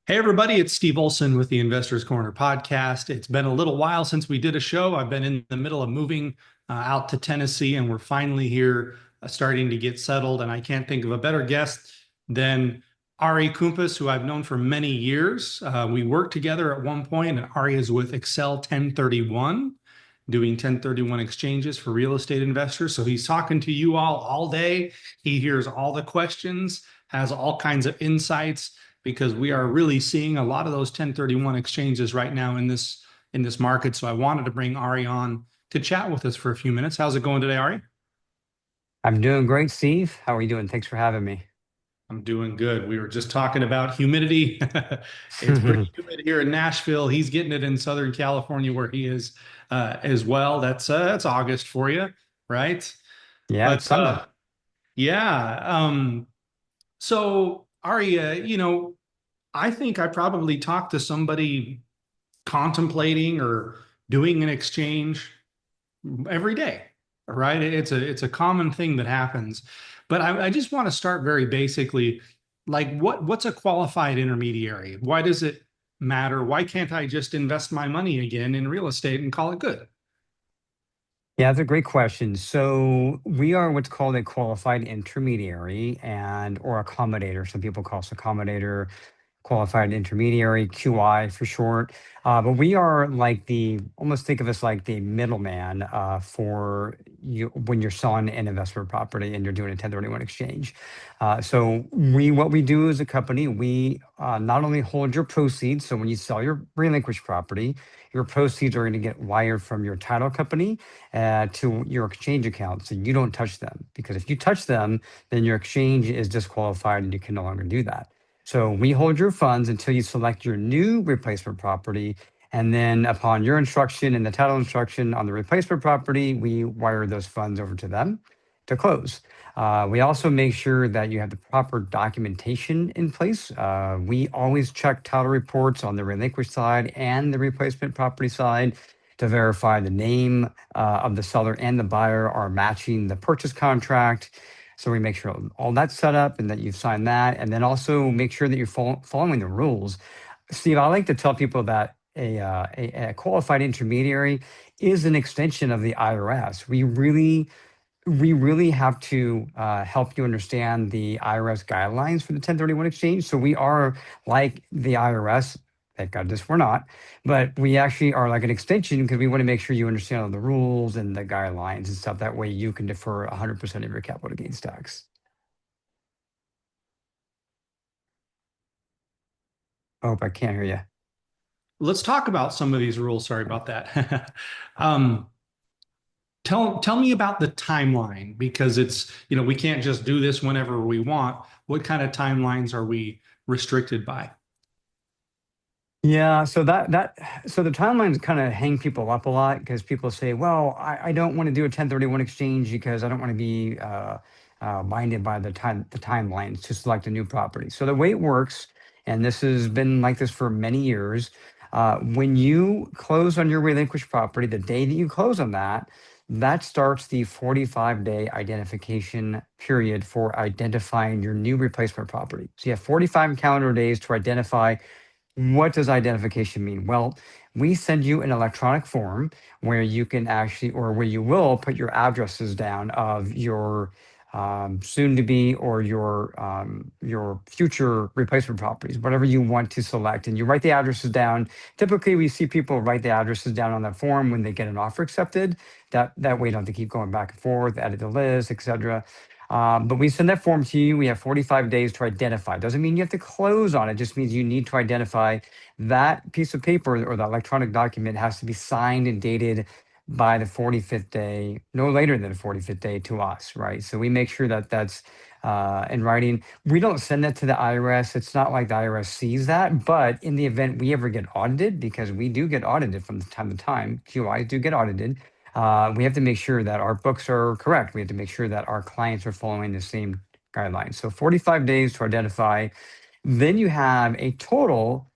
Hey, everybody, it's Steve Olson with the Investors Corner podcast. It's been a little while since we did a show. I've been in the middle of moving out to Tennessee, and we're finally here starting to get settled. And I can't think of a better guest than Ari Kumpus, who I've known for many years. We worked together at one point, and Ari is with Excel 1031, doing 1031 exchanges for real estate investors. So he's talking to you all day. He hears all the questions, has all kinds of insights because we are really seeing a lot of those 1031 exchanges right now in this market. So I wanted to bring Ari on to chat with us for a few minutes. How's it going today, Ari? I'm doing great, Steve. How are you doing? Thanks for having me. I'm doing good. We were just talking about humidity. It's pretty humid here in Nashville. He's getting it in Southern California where he is as well. That's August for you, right? Yeah, But it's summer. yeah. So Ari, I think I probably talked to somebody contemplating or doing an exchange every day, right? It's a common thing that happens. But I just want to start very basically, like what's a qualified intermediary? Why does it matter? Why can't I just invest my money again in real estate and call it good? Yeah, that's a great question. So we are what's called a qualified intermediary and or accommodator. Some people call us accommodator, qualified intermediary, QI for short. But we are like almost think of us like the middleman for you when you're selling an investment property and you're doing a 1031 exchange. What we do as a company, we not only hold your proceeds, so when you sell your relinquished property, your proceeds are going to get wired from your title company to your exchange account. So you don't touch them because if you touch them, then your exchange is disqualified and you can no longer do that. So we hold your funds until you select your new replacement property. And then upon your instruction and the title instruction on the replacement property, we wire those funds over to them to close. We also make sure that you have the proper documentation in place. We always check title reports on the relinquished side and the replacement property side to verify the name of the seller and the buyer are matching the purchase contract. So we make sure all that's set up and that you've signed that, and then also make sure that you're following the rules. Steve, I like to tell people that a qualified intermediary is an extension of the IRS. We really have to help you understand the IRS guidelines for the 1031 exchange. So we are like the IRS. Thank God this we're not, but we actually are like an extension because we want to make sure you understand all the rules and the guidelines and stuff. That way you can defer 100% of your capital gains tax. I hope I can't hear you. Let's talk about some of these rules. Sorry about that. um, tell me about the timeline because we can't just do this whenever we want. What kind of timelines are we restricted by? Yeah, so the timelines kind of hang people up a lot because people say, "Well, I don't want to do a 1031 exchange because I don't want to be binded by the timelines to select a new property." So the way it works, and this has been like this for many years, when you close on your relinquished property, the day that you close on that, that starts the 45-day identification period for identifying your new replacement property. So you have 45 calendar days to identify. What does identification mean? Well, we send you an electronic form where you can actually, or where you will put your addresses down of your soon to be or your future replacement properties, whatever you want to select. And you write the addresses down. Typically, we see people write the addresses down on that form when they get an offer accepted. That way, you don't have to keep going back and forth, edit the list, etc. But we send that form to you. We have 45 days to identify. Doesn't mean you have to close on it. Just means you need to identify that piece of paper or the electronic document has to be signed and dated by the 45th day, no later than the 45th day to us, right? So we make sure that that's in writing. We don't send that to the IRS. It's not like the IRS sees that, but in the event we ever get audited, because we do get audited from time to time, QIs do get audited, we have to make sure that our books are correct. We have to make sure that our clients are following the same guidelines. So 45 days to identify. Then you have a total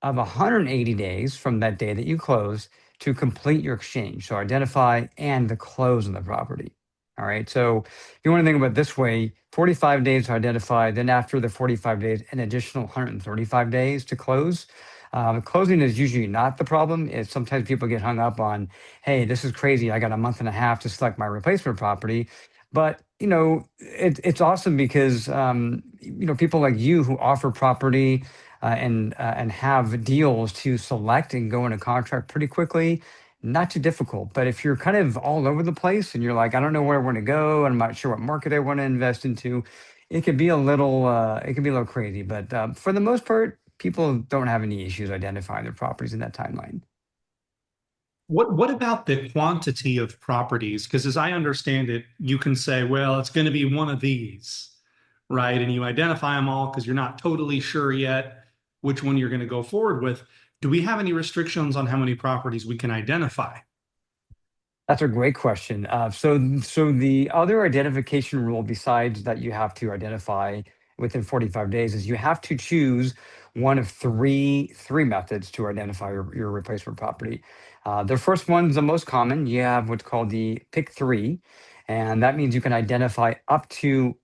of 180 days from that day that you close to complete your exchange. So identify and the close on the property. All right. So if you want to think about it this way, 45 days to identify, then after the 45 days, an additional 135 days to close. Closing is usually not the problem. It's sometimes people get hung up on, hey, this is crazy. I got a month and a half to select my replacement property. But it's awesome because people like you who offer property and have deals to select and go into contract pretty quickly, not too difficult. But if you're kind of all over the place and you're like, I don't know where I want to go, and I'm not sure what market I want to invest into, it can be a little crazy. But for the most part, people don't have any issues identifying their properties in that timeline. What about the quantity of properties? Because as I understand it, you can say, well, it's going to be one of these, right? And you identify them all because you're not totally sure yet which one you're going to go forward with. Do we have any restrictions on how many properties we can identify? That's a great question. So the other identification rule, besides that you have to identify within 45 days, is you have to choose one of three methods to identify your replacement property. The first one's the most common. You have what's called the pick three, and that means you can identify up to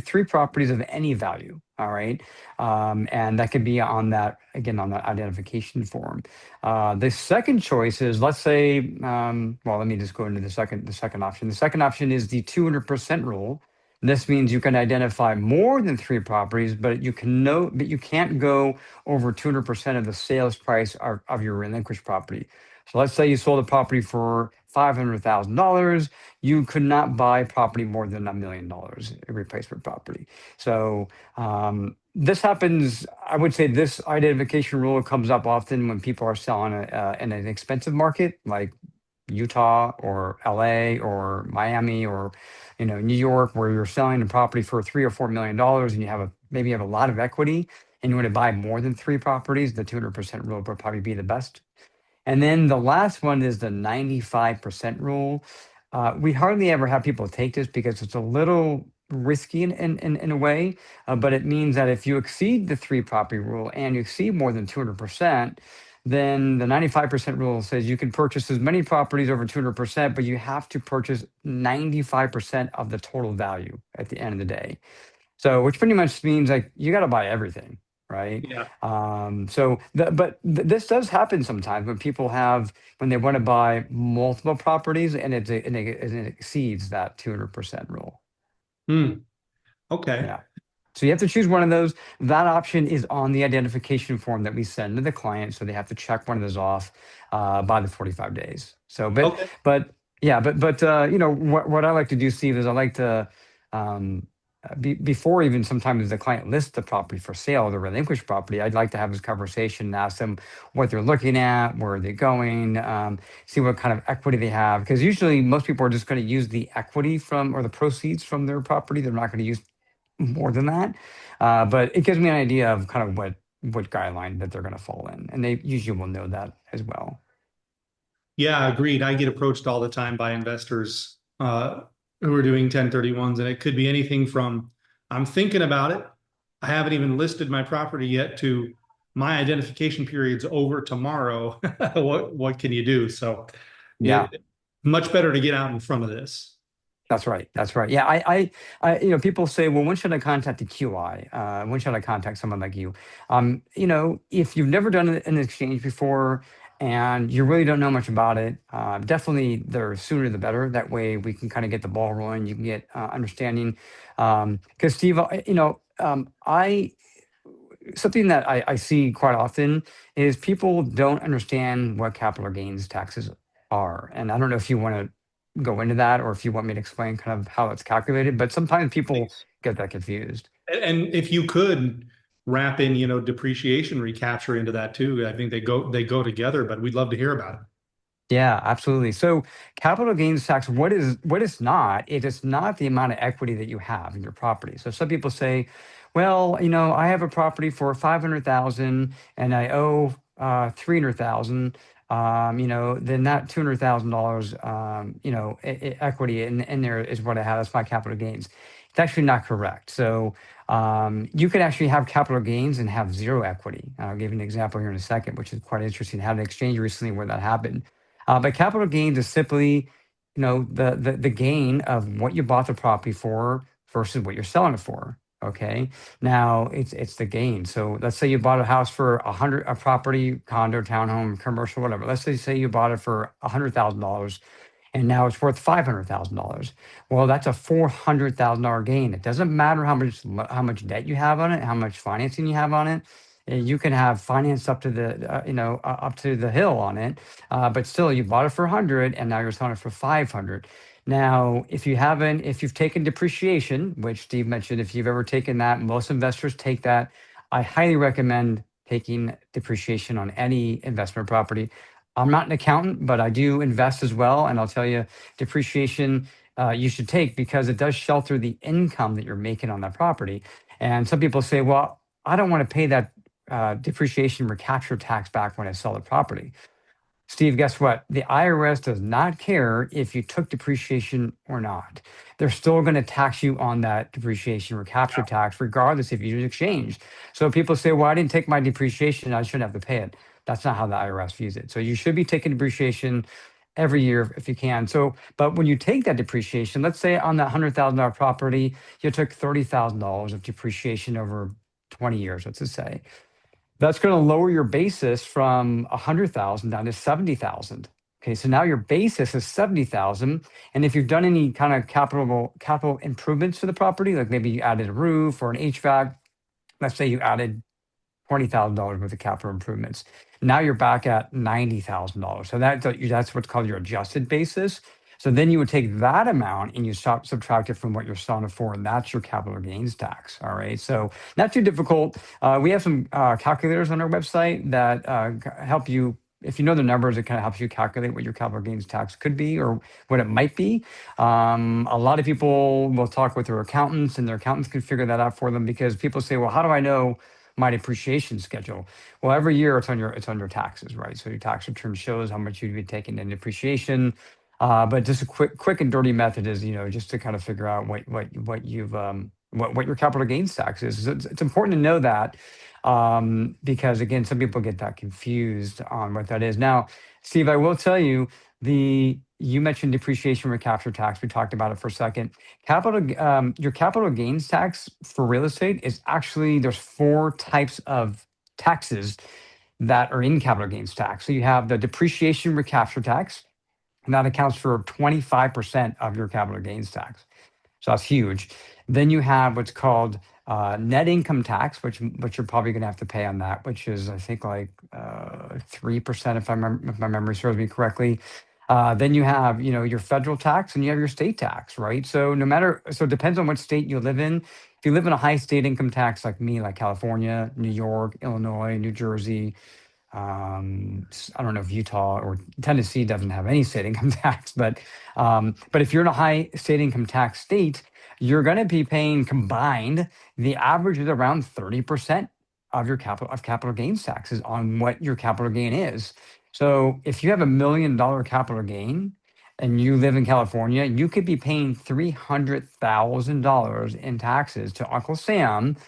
three properties of any value. All right, and that could be on that again on that identification form. The second choice is, let's say, well, let me just go into the second option. The second option is the 200% rule. This means you can identify more than three properties, but you can't go over 200% of the sales price of your relinquished property. So let's say you sold a property for $500,000. You could not buy property more than $1 million, a replacement property. So this happens, I would say this identification rule comes up often when people are selling in an expensive market like Utah or LA or Miami or New York, where you're selling a property for $3 or $4 million and maybe you have a lot of equity and you want to buy more than three properties. The 200% rule would probably be the best. And then the last one is the 95% rule. We hardly ever have people take this because it's a little risky in a way, but it means that if you exceed the three property rule and you exceed more than 200%, then the 95% rule says you can purchase as many properties over 200%, but you have to purchase 95% of the total value at the end of the day. So, which pretty much means like you got to buy everything, right? Yeah. This does happen sometimes when they want to buy multiple properties and it exceeds that 200% rule. Hmm. Okay. Yeah. So you have to choose one of those. That option is on the identification form that we send to the client, so they have to check one of those off by the 45 days. So, Okay. but yeah, what I like to do, Steve, is I like to before even sometimes the client lists the property for sale, the relinquished property, I'd like to have this conversation and ask them what they're looking at, where are they going, see what kind of equity they have. Because usually most people are just going to use the equity from or the proceeds from their property. They're not going to use more than that. But it gives me an idea of kind of what guideline that they're going to fall in, and they usually will know that as well. Yeah, agreed. I get approached all the time by investors who are doing 1031s, and it could be anything from I'm thinking about it. I haven't even listed my property yet to my identification period's over tomorrow. What can you do? So Yeah. it much better to get out in front of this. That's right. That's right. Yeah, people say, well, when should I contact the QI? When should I contact someone like you? If you've never done an exchange before and you really don't know much about it, definitely the sooner the better. That way we can kind of get the ball rolling. You can get understanding. Because Steve, I something that I see quite often is people don't understand what capital gains taxes are. And I don't know if you want to go into that or if you want me to explain kind of how it's calculated, but sometimes people Thanks. get that confused. And if you could wrap in, depreciation recapture into that too, I think they go together, but we'd love to hear about it. Yeah, absolutely. So capital gains tax, what it's not, it is not the amount of equity that you have in your property. So some people say, well, I have a property for 500,000 and I owe 300,000. Then that $200,000, equity in there is what I have. That's my capital gains. It's actually not correct. So you could actually have capital gains and have zero equity. I'll give you an example here in a second, which is quite interesting. I had an exchange recently where that happened. But capital gains is simply the gain of what you bought the property for versus what you're selling it for. Okay. Now it's the gain. So let's say you bought a house for a property, condo, townhome, commercial, whatever. Let's say you bought it for $100,000 and now it's worth $500,000. Well, that's a $400,000 gain. It doesn't matter how much debt you have on it, how much financing you have on it. You can have finance up to up to the hill on it, but still, you bought it for 100, and now you're selling it for 500. Now, if you've taken depreciation, which Steve mentioned, if you've ever taken that, most investors take that. I highly recommend taking depreciation on any investment property. I'm not an accountant, but I do invest as well. And I'll tell you, depreciation you should take because it does shelter the income that you're making on that property. And some people say, well, I don't want to pay that depreciation recapture tax back when I sell the property. Steve, guess what? The IRS does not care if you took depreciation or not. They're still going to tax you on that depreciation recapture tax, regardless if you use exchange. So people say, well, I didn't take my depreciation, I shouldn't have to pay it. That's not how the IRS views it. So you should be taking depreciation every year if you can. So, but when you take that depreciation, let's say on that $100,000 property, you took $30,000 of depreciation over 20 years, let's just say. That's going to lower your basis from 100,000 down to 70,000. Okay, so now your basis is 70,000, and if you've done any kind of capital improvements to the property, like maybe you added a roof or an HVAC, let's say you added $20,000 worth of capital improvements. Now you're back at $90,000. So that's what's called your adjusted basis. So then you would take that amount and you subtract it from what you're selling it for, and that's your capital gains tax. All right. So not too difficult. We have some calculators on our website that help you. If you know the numbers, it kind of helps you calculate what your capital gains tax could be or what it might be. A lot of people will talk with their accountants, and their accountants can figure that out for them because people say, well, how do I know my depreciation schedule? Well, every year it's on your taxes, right? So your tax return shows how much you'd be taking in depreciation. But just a quick and dirty method is, just to kind of figure out what your capital gains tax is. So it's important to know that because again, some people get that confused on what that is. Now, Steve, I will tell you you mentioned depreciation recapture tax. We talked about it for a second. Your capital gains tax for real estate is actually there's four types of taxes that are in capital gains tax. So you have the depreciation recapture tax, and that accounts for 25% of your capital gains tax. So that's huge. Then you have what's called net income tax, which you're probably going to have to pay on that, which is I think like 3% if my memory serves me correctly. Then you have your federal tax and you have your state tax, right? So it depends on what state you live in. If you live in a high state income tax like me, like California, New York, Illinois, New Jersey, I don't know if Utah or Tennessee doesn't have any state income tax, but if you're in a high state income tax state, you're going to be paying combined. The average is around 30% of your capital gains taxes on what your capital gain is. So if you have $1 million capital gain and you live in California, you could be paying $300,000 in taxes to Uncle Sam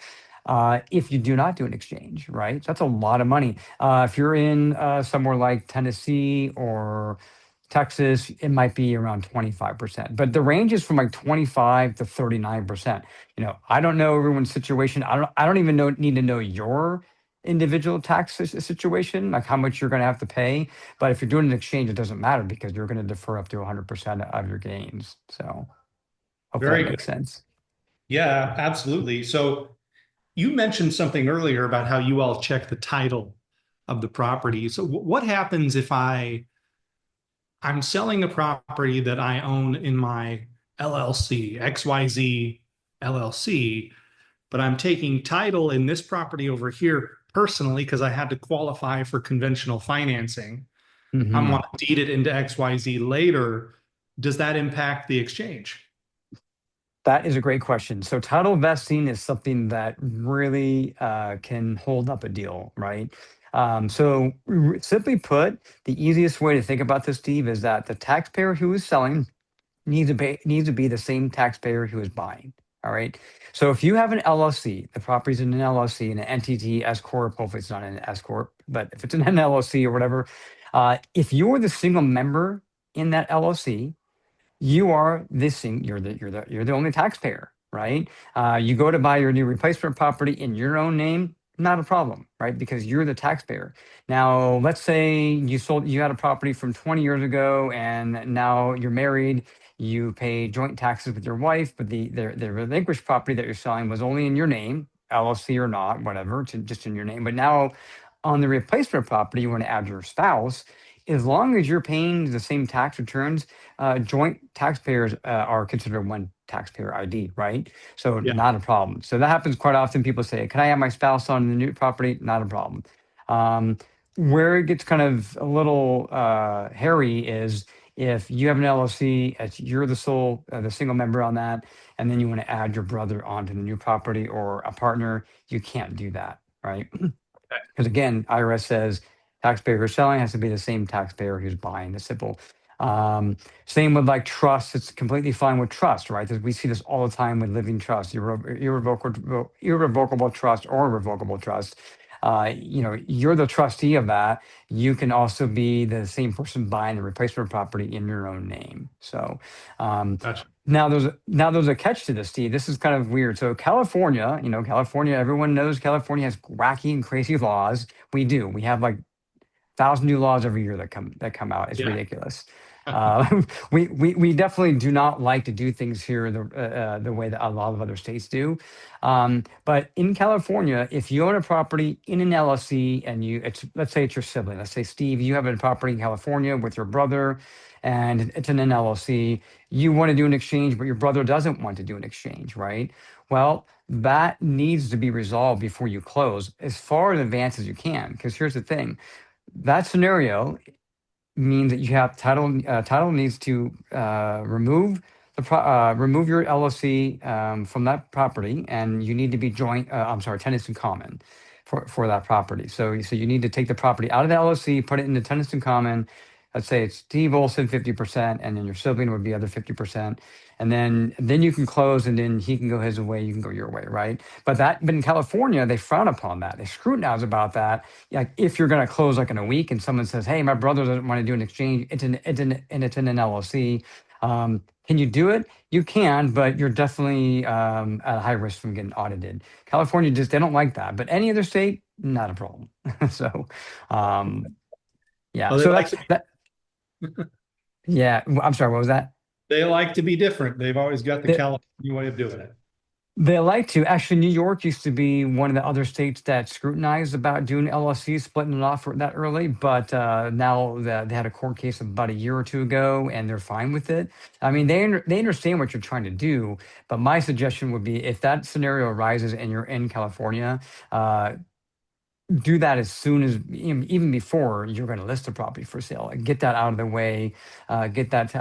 if you do not do an exchange, right? So that's a lot of money. If you're in somewhere like Tennessee or Texas, it might be around 25%, but the range is from like 25 to 39%. I don't know everyone's situation. I don't even need to know your individual tax situation, like how much you're going to have to pay. But if you're doing an exchange, it doesn't matter because you're going to defer up to 100% of your gains. So hopefully that Very makes good. sense. Yeah, absolutely. So you mentioned something earlier about how you all check the title of the property. So what happens if I'm selling a property that I own in my LLC, XYZ LLC, but I'm taking title in this property over here personally because I had to qualify for conventional financing. I Mhm. want to deed it into XYZ later. Does that impact the exchange? That is a great question. So title vesting is something that really can hold up a deal, right? Simply put, the easiest way to think about this, Steve, is that the taxpayer who is selling needs to be the same taxpayer who is buying. All right. So if you have an LLC, the property's in an LLC, and an entity S corp, hopefully it's not an S corp, but if it's in an LLC or whatever, if you're the single member in that LLC, you are you're the only taxpayer, right? You go to buy your new replacement property in your own name, not a problem, right? Because you're the taxpayer. Now, let's say you had a property from 20 years ago, and now you're married. You pay joint taxes with your wife, but the relinquished property that you're selling was only in your name, LLC or not, whatever, just in your name. But now, on the replacement property, you want to add your spouse. As long as you're paying the same tax returns, joint taxpayers are considered one taxpayer ID, right? So Yeah. not a problem. So that happens quite often. People say, "Can I have my spouse on the new property?" Not a problem. Um, where it gets kind of a little hairy is if you have an LLC, as you're the single member on that, and then you want to add your brother onto the new property or a partner, you can't do that, right? Because again, IRS says taxpayer who's selling has to be the same taxpayer who's buying. It's simple. Um, Same with like trust. It's completely fine with trust, right? We see this all the time with living trust, irrevocable trust or revocable trust. You're the trustee of that. You can also be the same person buying the replacement property in your own name. So, um, Gotcha. now there's a catch to this, Steve. This is kind of weird. So California, everyone knows California has wacky and crazy laws. We do. We have like 1,000 new laws every year that come out. It's Yeah. ridiculous. We definitely do not like to do things here the way that a lot of other states do. But in California, if you own a property in an LLC and let's say it's your sibling, let's say Steve, you have a property in California with your brother, and it's in an LLC. You want to do an exchange, but your brother doesn't want to do an exchange, right? Well, that needs to be resolved before you close as far in advance as you can. Because here's the thing, that scenario means that you have title needs to remove your LLC from that property, and you need to be joint. I'm sorry, tenants in common for that property. So you need to take the property out of the LLC, put it into tenants in common. Let's say it's Steve Olson 50%, and then your sibling would be other 50%, and then you can close, and then he can go his way, you can go your way, right? But in California, they frown upon that. They scrutinize about that. Like if you're going to close like in a week, and someone says, "Hey, my brother doesn't want to do an exchange. It's in an LLC. Can you do it? You can, but you're definitely at a high risk from getting audited." California just they don't like that, but any other state, not a problem. So, um, yeah. Well, they So like that's to be, that. Yeah. I'm sorry. What was that? they like to be different. They've always got the California way of doing it. They like to. Actually, New York used to be one of the other states that scrutinized about doing LLCs, splitting it off that early. But now they had a court case about a year or two ago, and they're fine with it. I mean, they understand what you're trying to do. But my suggestion would be, if that scenario arises and you're in California, uh, do that as soon as even before you're going to list the property for sale. And get that out of the way. Get that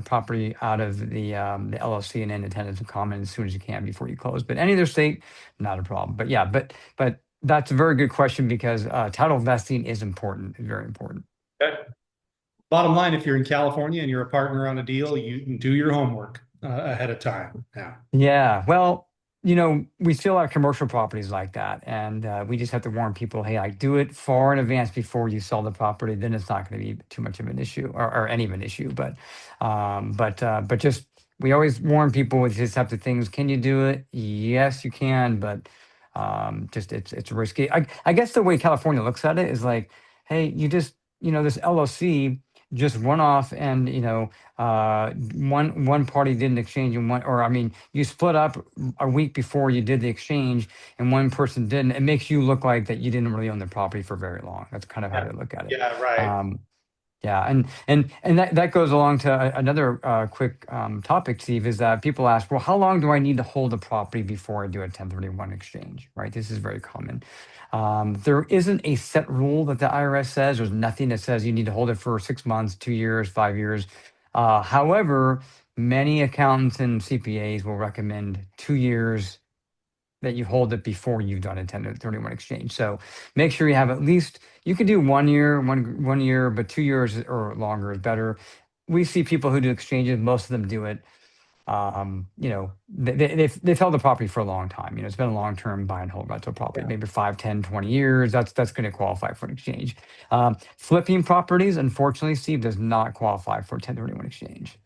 property out of the LLC and in attendance and common as soon as you can before you close. But any other state, not a problem. But yeah, but that's a very good question, because title vesting is important, very important. Okay. Bottom line, if you're in California and you're a partner on a deal, you can do your homework ahead of time. Yeah. Yeah, well, we see a lot of commercial properties like that, and we just have to warn people, hey, like do it far in advance before you sell the property. Then it's not going to be too much of an issue, or any of an issue. But just we always warn people with these types of things. Can you do it? Yes, you can, but just it's risky. I guess the way California looks at it is like, hey, you just this LLC just run off, and one party did an exchange, and or I mean, you split up a week before you did the exchange, and one person didn't. It makes you look like that you didn't really own the property for very long. That's kind of how Yeah. they look at it. Yeah. Right. Yeah, and that goes along to another quick topic, Steve, is that people ask, well, how long do I need to hold the property before I do a 1031 exchange, right? This is very common. There isn't a set rule that the IRS says. There's nothing that says you need to hold it for 6 months, 2 years, 5 years. However, many accountants and CPAs will recommend 2 years that you hold it before you've done a 1031 exchange. So make sure you have at least, you can do 1 year, one year, but 2 years or longer is better. We see people who do exchanges, most of them do it. They've held the property for a long time. It's been a long-term buy and hold rental property, Yeah. maybe 5, 10, 20 years. That's going to qualify for an exchange. Flipping properties, unfortunately, Steve, does not qualify for a 1031 exchange.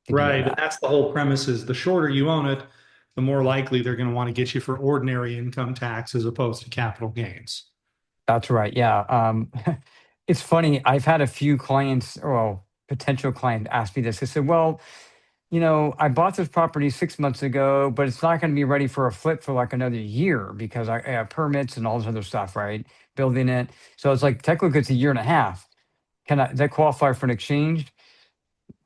to do Right. And that. that's the whole premise is the shorter you own it, the more likely they're going to want to get you for ordinary income tax as opposed to capital gains. That's right. Yeah. It's funny. I've had a few clients, or well, potential clients ask me this. They said, well, I bought this property 6 months ago, but it's not going to be ready for a flip for like another year because I have permits and all this other stuff, right? Building it. So it's like technically it's a year and a half. Does that qualify for an exchange?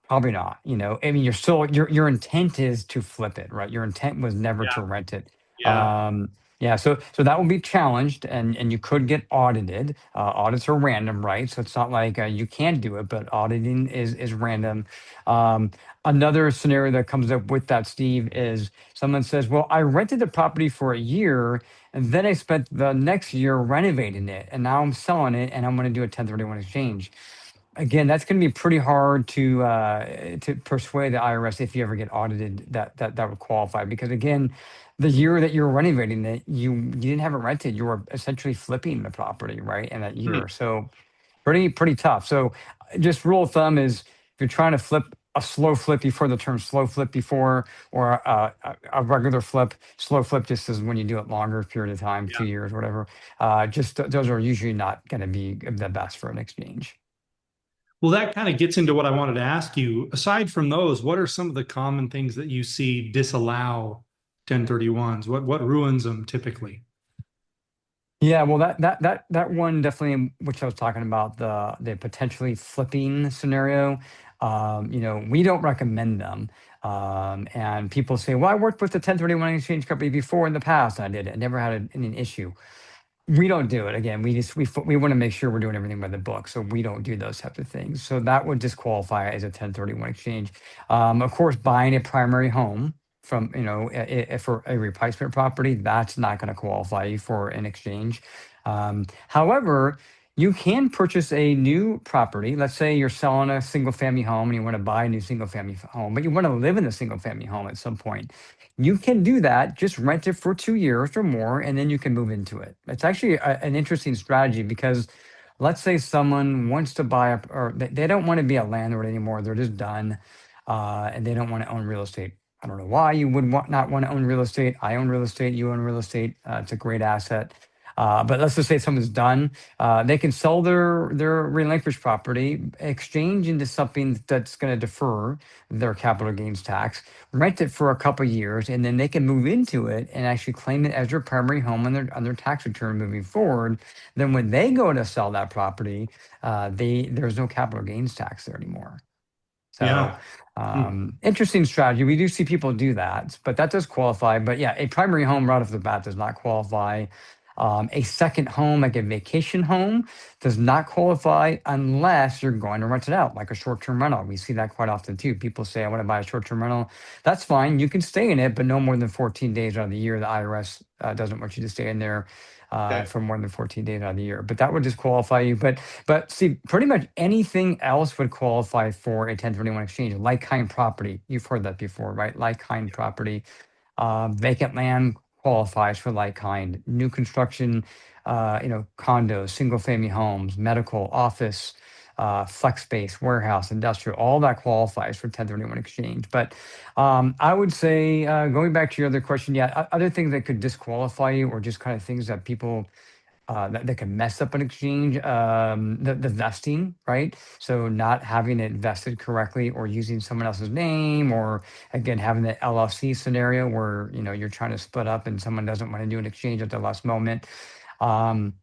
Probably not, I mean, you're still your intent is to flip it, right? Your intent was never to Yeah. rent it. Yeah. Yeah, so that will be challenged, and you could get audited. Audits are random, right? So it's not like you can do it, but auditing is random. Um, Another scenario that comes up with that, Steve, is someone says, "Well, I rented the property for a year, and then I spent the next year renovating it, and now I'm selling it, and I'm going to do a 1031 exchange." Again, that's going to be pretty hard to persuade the IRS if you ever get audited that would qualify, because again, the year that you're renovating it, you didn't have it rented. You were essentially flipping the property, right, in that Hmm. year. So pretty tough. So just rule of thumb is if you're trying to flip a slow flip, you've heard the term slow flip before, or a regular flip. Slow flip just is when you do it longer period of time, Yeah. 2 years, whatever. Those are usually not going to be the best for an exchange. Well, that kind of gets into what I wanted to ask you. Aside from those, what are some of the common things that you see disallow 1031s? What ruins them typically? Yeah, well, that one definitely, which I was talking about, the potentially flipping scenario. We don't recommend them. And people say, "Well, I worked with the 1031 exchange company before in the past. I did. I never had an issue." We don't do it. Again, we want to make sure we're doing everything by the book, so we don't do those types of things. So that would disqualify as a 1031 exchange. Of course, buying a primary home from, for a replacement property, that's not going to qualify you for an exchange. However, you can purchase a new property. Let's say you're selling a single family home and you want to buy a new single family home, but you want to live in a single family home at some point. You can do that, just rent it for 2 years or more, and then you can move into it. It's actually an interesting strategy because let's say someone wants to buy up, or they don't want to be a landlord anymore. They're just done, and they don't want to own real estate. I don't know why you would not want to own real estate. I own real estate. You own real estate. It's a great asset. But let's just say someone's done. They can sell their relinquished property, exchange into something that's going to defer their capital gains tax, rent it for a couple years, and then they can move into it and actually claim it as their primary home on their tax return moving forward. Then when they go to sell that property, there's no capital gains tax there anymore. So Yeah. Hmm. interesting strategy. We do see people do that, but that does qualify. But yeah, a primary home right off the bat does not qualify. A second home, like a vacation home, does not qualify unless you're going to rent it out, like a short-term rental. We see that quite often too. People say, "I want to buy a short-term rental." That's fine. You can stay in it, but no more than 14 days out of the year. The IRS doesn't want you to stay in there Okay. for more than 14 days out of the year. But that would disqualify you. But see, pretty much anything else would qualify for a 1031 exchange. Like kind property, you've heard that before, right? Like kind property, vacant land qualifies for like kind. New construction, condos, single family homes, medical, office, flex space, warehouse, industrial, all that qualifies for 1031 exchange. But I would say, going back to your other question, yeah, other things that could disqualify you, or just kind of things that people that can mess up an exchange, the vesting, right? So not having it vested correctly, or using someone else's name, or again having the LLC scenario where you're trying to split up and someone doesn't want to do an exchange at the last moment. Um,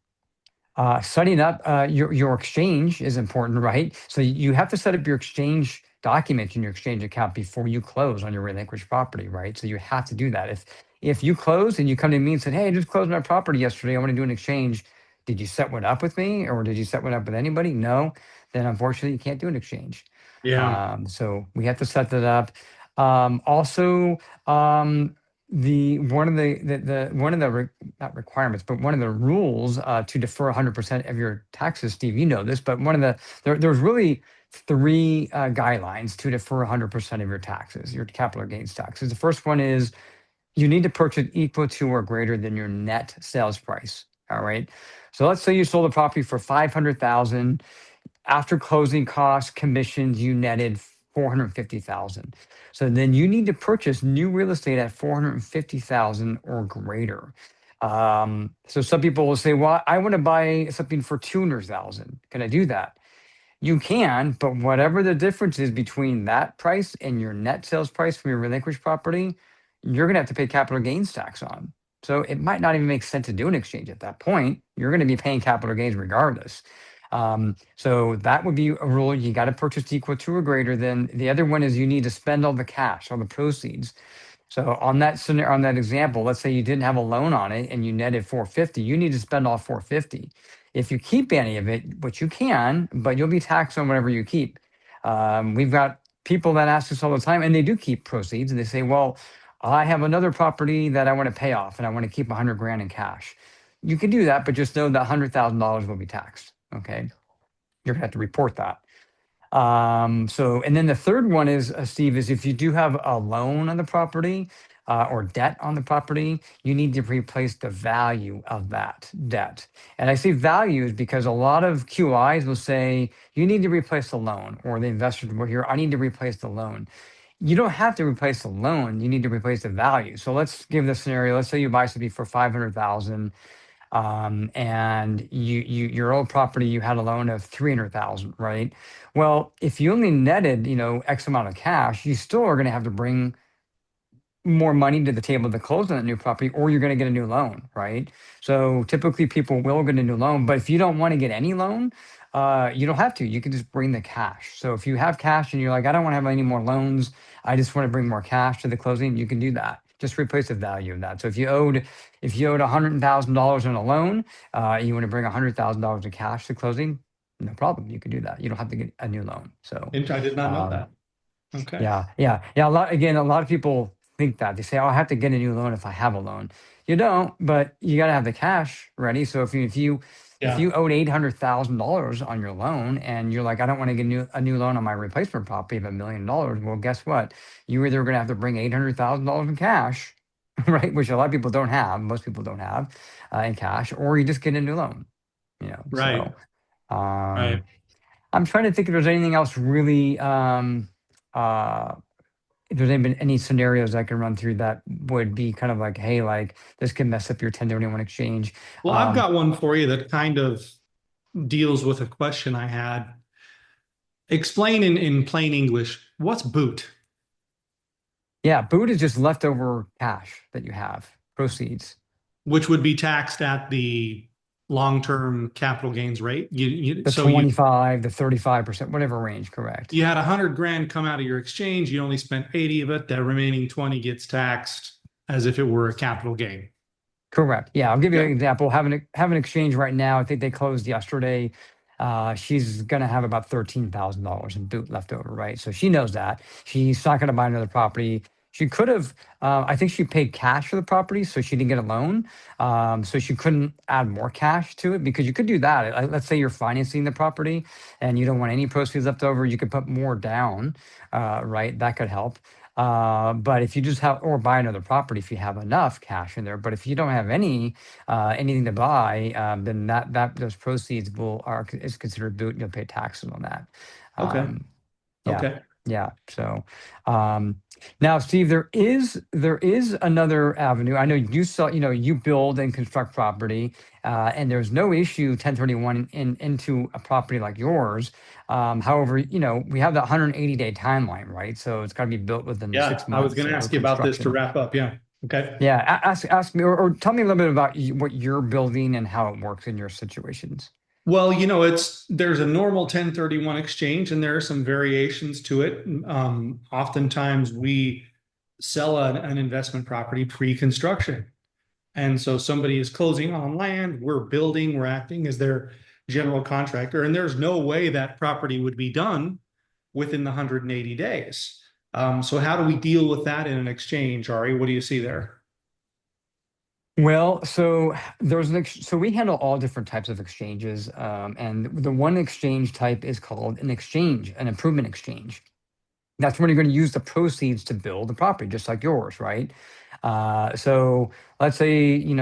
Setting up your exchange is important, right? So you have to set up your exchange documents in your exchange account before you close on your relinquished property, right? So you have to do that. If you close and you come to me and said, "Hey, I just closed my property yesterday. I want to do an exchange." Did you set one up with me, or did you set one up with anybody? No. Then unfortunately you can't do an exchange. Yeah. So we have to set that up. Also, the one of the one of the not requirements, but one of the rules to defer 100% of your taxes, Steve, you know this, but there's really three guidelines to defer 100% of your taxes, your capital gains taxes. The first one is you need to purchase equal to or greater than your net sales price. All right. So let's say you sold a property for 500,000. After closing costs, commissions, you netted 450,000. So then you need to purchase new real estate at 450,000 or greater. So some people will say, well, I want to buy something for 200,000. Can I do that? You can, but whatever the difference is between that price and your net sales price from your relinquished property, you're going to have to pay capital gains tax on. So it might not even make sense to do an exchange at that point. You're going to be paying capital gains regardless. So that would be a rule. You got to purchase equal to or greater than. The other one is you need to spend all the cash, all the proceeds. So on that scenario, on that example, let's say you didn't have a loan on it and you netted 450, you need to spend all 450. If you keep any of it, which you can, but you'll be taxed on whatever you keep. We've got people that ask us all the time, and they do keep proceeds, and they say, "Well, I have another property that I want to pay off, and I want to keep 100 grand in cash." You can do that, but just know that $100,000 will be taxed. Okay, you're gonna have to report that. So, and then the third one is, Steve, is if you do have a loan on the property or debt on the property, you need to replace the value of that debt. And I say values because a lot of QIs will say you need to replace the loan, or the investors will hear, I need to replace the loan. You don't have to replace the loan. You need to replace the value. So let's give the scenario. Let's say you buy something for 500,000, and your old property, you had a loan of 300,000, right? Well, if you only netted, X amount of cash, you still are going to have to bring more money to the table to close on that new property, or you're going to get a new loan, right? So typically people will get a new loan, but if you don't want to get any loan, you don't have to. You can just bring the cash. So if you have cash and you're like, I don't want to have any more loans, I just want to bring more cash to the closing, you can do that. Just replace the value of that. So if you owed $100,000 on a loan, you want to bring $100,000 of cash to closing, no problem. You can do that. You don't have to get a new loan. So I did not know um, that. Okay. yeah. A lot of people think that they say, "Oh, I have to get a new loan if I have a loan." You don't, but you got to have the cash ready. So if you Yeah. owed $800,000 on your loan and you're like, "I don't want to get a new loan on my replacement property of $1 million," well, guess what? You're either going to have to bring $800,000 in cash, right? Which a lot of people don't have. Most people don't have in cash, or you just get a new loan. Right. So um, Right. I'm trying to think if there's anything else really. Uh, if there's been any scenarios I can run through that would be kind of like, hey, like this can mess up your 1031 exchange. Well, I've Um, got one for you that kind of deals with a question I had. Explain in plain English, what's boot? yeah, boot is just leftover cash that you have, proceeds. Which would be taxed at the long-term capital gains rate. The So you 25 to 35%, whatever range, correct? you had 100 grand come out of your exchange, you only spent 80 of it, that remaining 20 gets taxed as if it were a capital gain. Correct. Yeah, I'll give you an Okay. example. Have an exchange right now. I think they closed yesterday. She's gonna have about $13,000 in boot left over, right? So she knows that she's not gonna buy another property. She could have. I think she paid cash for the property, so she didn't get a loan. So she couldn't add more cash to it because you could do that. Let's say you're financing the property and you don't want any proceeds left over. You could put more down, right? That could help. But if you just have, or buy another property if you have enough cash in there. But if you don't have anything to buy, then that those proceeds is considered boot, and you'll pay taxes on that. Okay. Um, yeah, Okay. yeah. So um, now, Steve, there is another avenue. I know you build and construct property, and there's no issue 1031 into a property like yours. However, we have that 180-day timeline, right? So it's got to be built within the Yeah, six I was months going to of ask you about this to construction. wrap up. Yeah. Okay. Yeah, ask me, or tell me a little bit about what you're building and how it works in your situations. Well, there's a normal 1031 exchange and there are some variations to it. Oftentimes we sell an investment property pre-construction. And so somebody is closing on land, we're building, we're acting as their general contractor, and there's no way that property would be done within the 180 days. So how do we deal with that in an exchange, Ari? What do you see there? Well, so so we handle all different types of exchanges, and the one exchange type is called an exchange, an improvement exchange. That's when you're going to use the proceeds to build the property, just like yours, right? So let's say you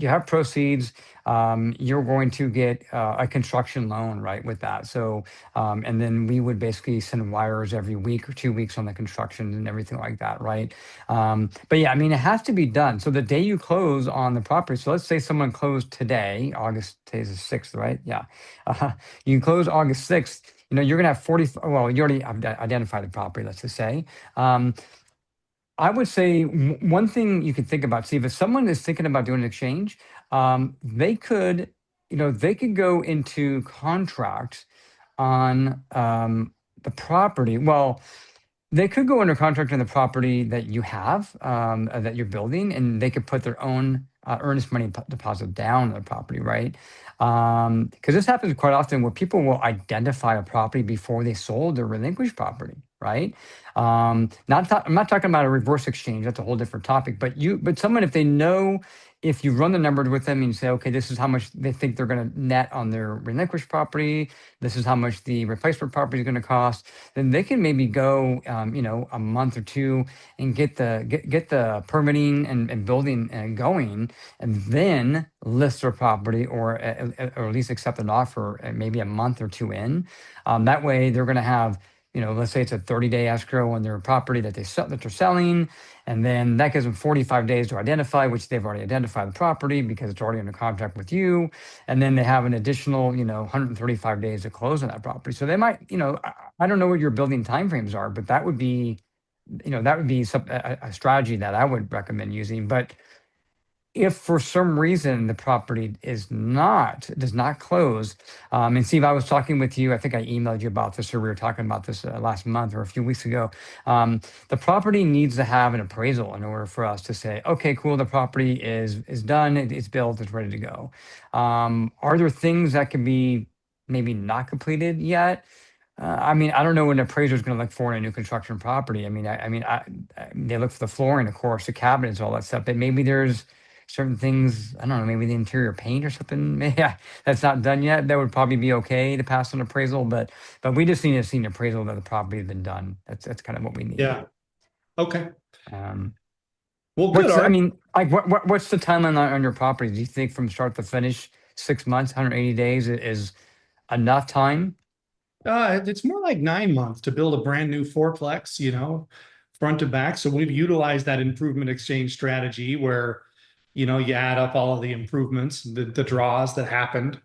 have proceeds. You're going to get a construction loan, right, with that. So and then we would basically send wires every week or 2 weeks on the construction and everything like that, right? But yeah, I mean, it has to be done. So the day you close on the property, so let's say someone closed today, today's the 6th, right? Yeah. Uh, you close August 6th, you're gonna have 40, well, you already identified the property, let's just say. Um, I would say one thing you could think about, see if someone is thinking about doing an exchange, they could go into contract on the property. Well, they could go under contract on the property that you have, that you're building, and they could put their own earnest money deposit down on the property, right? Because this happens quite often where people will identify a property before they sold or relinquished property, right? I'm not talking about a reverse exchange. That's a whole different topic. But someone, if they know, if you run the numbers with them and you say, okay, this is how much they think they're going to net on their relinquished property, this is how much the replacement property is going to cost, then they can maybe go, a month or two and get the permitting and building going, and then list their property, or at least accept an offer maybe a month or two in. That way, they're going to have, let's say it's a 30-day escrow on their property that they're selling, and then that gives them 45 days to identify, which they've already identified the property because it's already under contract with you, and then they have an additional, 135 days to close on that property. So they might, I don't know what your building timeframes are, but that would be a strategy that I would recommend using. But if for some reason the property does not close, and Steve, I was talking with you, I think I emailed you about this, or we were talking about this last month or a few weeks ago. The property needs to have an appraisal in order for us to say, okay, cool, the property is done, it's built, it's ready to go. Are there things that can be maybe not completed yet? I mean, I don't know what an appraiser is going to look for in a new construction property. They look for the flooring, of course, the cabinets, all that stuff. But maybe there's certain things, I don't know, maybe the interior paint or something. Maybe that's not done yet. That would probably be okay to pass an appraisal. But we just need to see an appraisal that the property has been done. That's kind of what we need. Yeah. Okay. Um, Well, good, Art. what's the timeline on your property? Do you think from start to finish, 6 months, 180 days is enough time? It's more like 9 months to build a brand new fourplex, front to back. So we've utilized that improvement exchange strategy where, you add up all of the improvements, the draws that happened.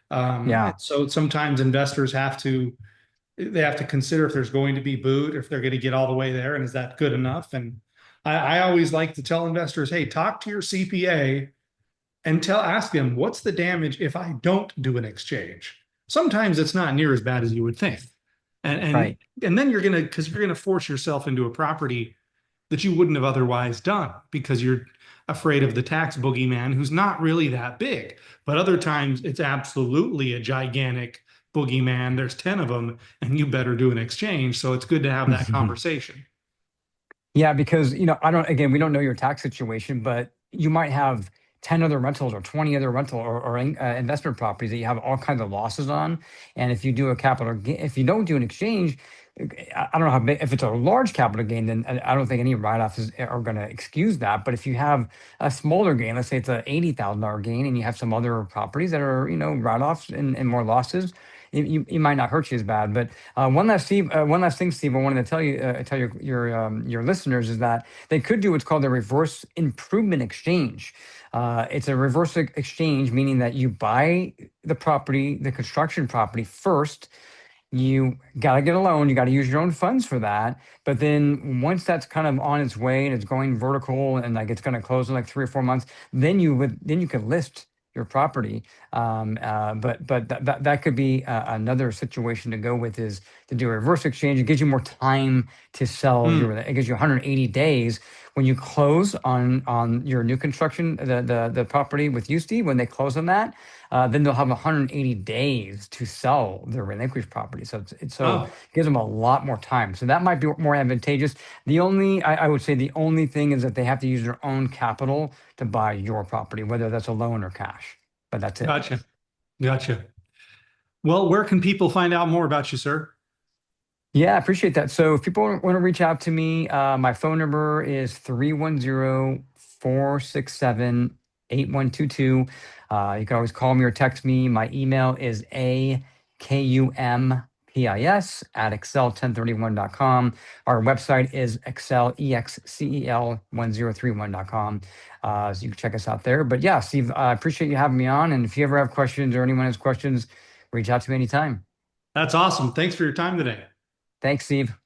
And Yeah. so sometimes investors they have to consider if there's going to be boot, if they're going to get all the way there, and is that good enough? And I always like to tell investors, hey, talk to your CPA and ask them what's the damage if I don't do an exchange. Sometimes it's not near as bad as you would think, and and Right. and then you're gonna force yourself into a property that you wouldn't have otherwise done because you're afraid of the tax boogeyman who's not really that big. But other times it's absolutely a gigantic boogeyman. There's 10 of them, and you better do an exchange. So it's good to have that conversation. Yeah, because we don't know your tax situation, but you might have 10 other rentals or 20 other rental or investment properties that you have all kinds of losses on. And if you don't do an exchange, I don't know how big, if it's a large capital gain, then I don't think any write-offs are going to excuse that. But if you have a smaller gain, let's say it's a $80,000 gain, and you have some other properties that are, write-offs and more losses, it might not hurt you as bad. But one last thing, Steve, I wanted to tell your listeners is that they could do what's called a reverse improvement exchange. It's a reverse exchange, meaning that you buy the construction property first. You got to get a loan. You got to use your own funds for that. But then once that's kind of on its way and it's going vertical and like it's going to close in like 3 or 4 months, then you could list your property. But that could be another situation to go with, is to do a reverse exchange. It gives you more time to sell it gives you 180 days when you close on your new construction, the property with you, Steve. When they close on that, then they'll have 180 days to sell their relinquished property. So Oh, it gives them a lot more time. So that might be more advantageous. I would say the only thing is that they have to use their own capital to buy your property, whether that's a loan or cash. But that's it. gotcha. Gotcha. Well, where can people find out more about you, sir? Yeah, I appreciate that. So if people want to reach out to me, my phone number is 310-467-8122. You can always call me or text me. My email is akumpis@excel1031.com. Our website is excel1031.com. So you can check us out there. But yeah, Steve, I appreciate you having me on. And if you ever have questions or anyone has questions, reach out to me anytime. That's awesome. Thanks for your time today. Thanks, Steve.